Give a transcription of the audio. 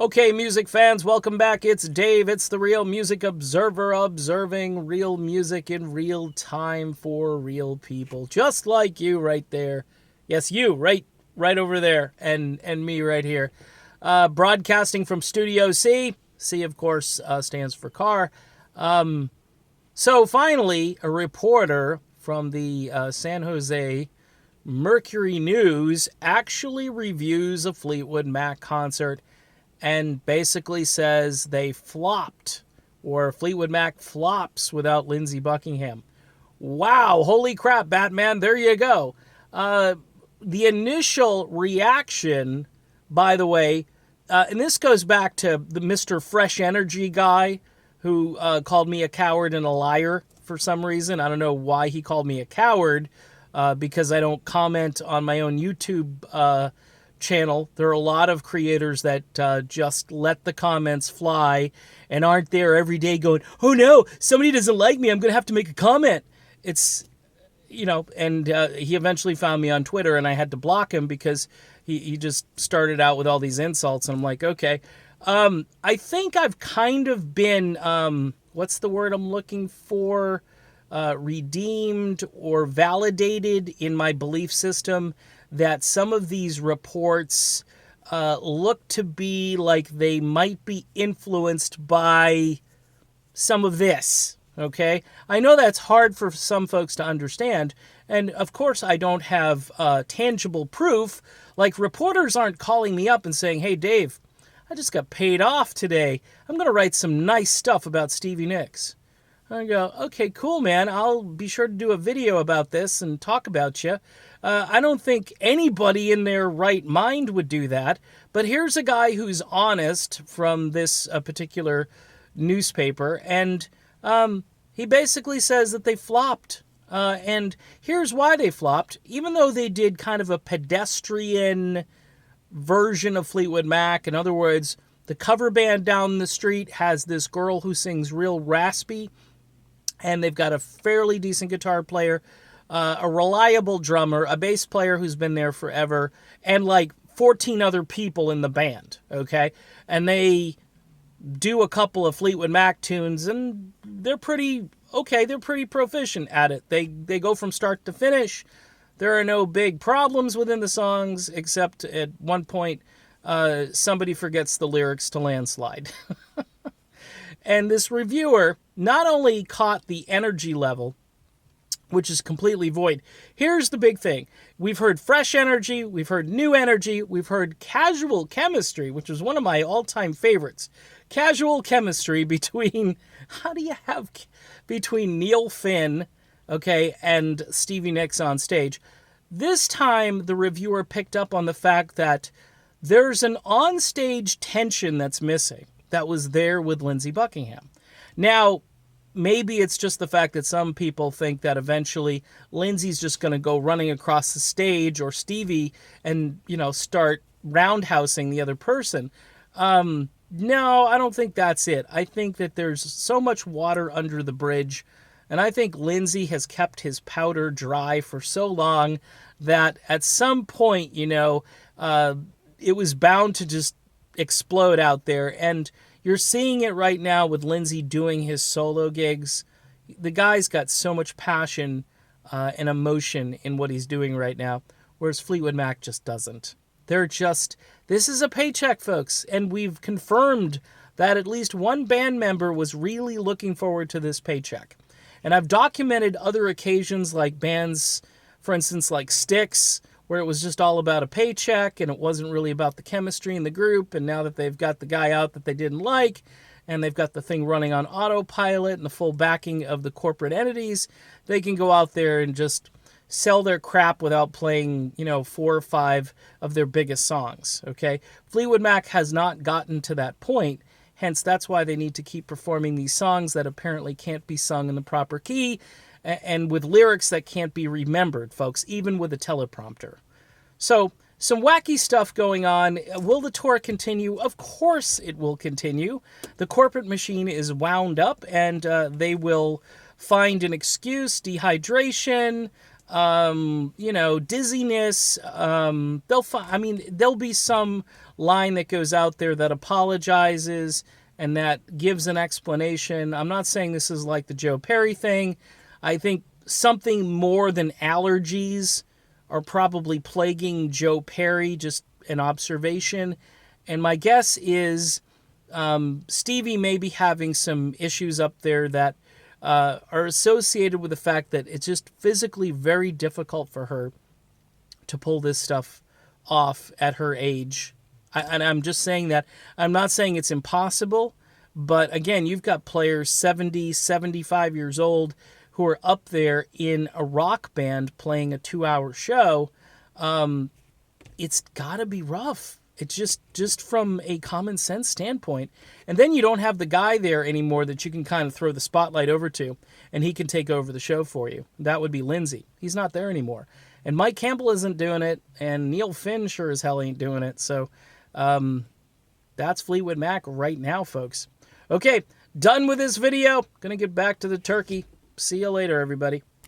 Okay, music fans, welcome back. It's Dave. It's the Real Music Observer, observing real music in real time for real people, just like you right there. Yes, you right over there, and me right here. Broadcasting from Studio C. C, of course, stands for car. So finally, a reporter from the San Jose Mercury News actually reviews a Fleetwood Mac concert and basically says they flopped, or Fleetwood Mac flops without Lindsey Buckingham. Wow, holy crap, Batman, there you go. The initial reaction, by the way, and this goes back to the Mr. Fresh Energy guy who called me a coward and a liar for some reason. I don't know why he called me a coward, because I don't comment on my own YouTube channel. There are a lot of creators that just let the comments fly and aren't there every day going, oh no, somebody doesn't like me, I'm going to have to make a comment. It's, and he eventually found me on Twitter and I had to block him because he just started out with all these insults. And I'm like, okay. I think I've kind of been, what's the word I'm looking for? Redeemed or validated in my belief system that some of these reports look to be like they might be influenced by some of this, okay? I know that's hard for some folks to understand, and of course I don't have tangible proof. Like, reporters aren't calling me up and saying, hey, Dave, I just got paid off today. I'm going to write some nice stuff about Stevie Nicks. I go, okay, cool, man. I'll be sure to do a video about this and talk about you. I don't think anybody in their right mind would do that. But here's a guy who's honest from this particular newspaper. And he basically says that they flopped. And here's why they flopped. Even though they did kind of a pedestrian version of Fleetwood Mac. In other words, the cover band down the street has this girl who sings real raspy. And they've got a fairly decent guitar player, a reliable drummer, a bass player who's been there forever, and like 14 other people in the band, okay? And they do a couple of Fleetwood Mac tunes, and they're pretty okay. They're pretty proficient at it. They go from start to finish. There are no big problems within the songs, except at one point, somebody forgets the lyrics to Landslide. And this reviewer not only caught the energy level, which is completely void. Here's the big thing. We've heard fresh energy, we've heard new energy, we've heard casual chemistry, which is one of my all-time favorites. Casual chemistry between Neil Finn, okay, and Stevie Nicks on stage. This time, the reviewer picked up on the fact that there's an on-stage tension that's missing that was there with Lindsey Buckingham. Now, maybe it's just the fact that some people think that eventually Lindsey's just going to go running across the stage, or Stevie, and, start roundhousing the other person. No, I don't think that's it. I think that there's so much water under the bridge, and I think Lindsey has kept his powder dry for so long that at some point, it was bound to just explode out there. And you're seeing it right now with Lindsey doing his solo gigs. The guy's got so much passion and emotion in what he's doing right now, whereas Fleetwood Mac just doesn't. This is a paycheck, folks, and we've confirmed that at least one band member was really looking forward to this paycheck. And I've documented other occasions like bands, for instance, like Styx, where it was just all about a paycheck and it wasn't really about the chemistry in the group. And now that they've got the guy out that they didn't like, and they've got the thing running on autopilot and the full backing of the corporate entities, they can go out there and just sell their crap without playing, 4 or 5 of their biggest songs, okay? Fleetwood Mac has not gotten to that point, hence that's why they need to keep performing these songs that apparently can't be sung in the proper key, and with lyrics that can't be remembered, folks, even with a teleprompter. So, some wacky stuff going on. Will the tour continue? Of course it will continue. The corporate machine is wound up, and they will find an excuse, dehydration, you know, dizziness. I mean, there'll be some line that goes out there that apologizes and that gives an explanation. I'm not saying this is like the Joe Perry thing. I think something more than allergies are probably plaguing Joe Perry, just an observation. And my guess is Stevie may be having some issues up there that are associated with the fact that it's just physically very difficult for her to pull this stuff off at her age. And I'm just saying that. I'm not saying it's impossible, but again, you've got players 70, 75 years old who are up there in a rock band playing a 2-hour show. It's got to be rough. It's just from a common sense standpoint. And then you don't have the guy there anymore that you can kind of throw the spotlight over to, and he can take over the show for you. That would be Lindsay. He's not there anymore. And Mike Campbell isn't doing it, and Neil Finn sure as hell ain't doing it. So that's Fleetwood Mac right now, folks. Okay, done with this video. Gonna get back to the turkey. See you later, everybody.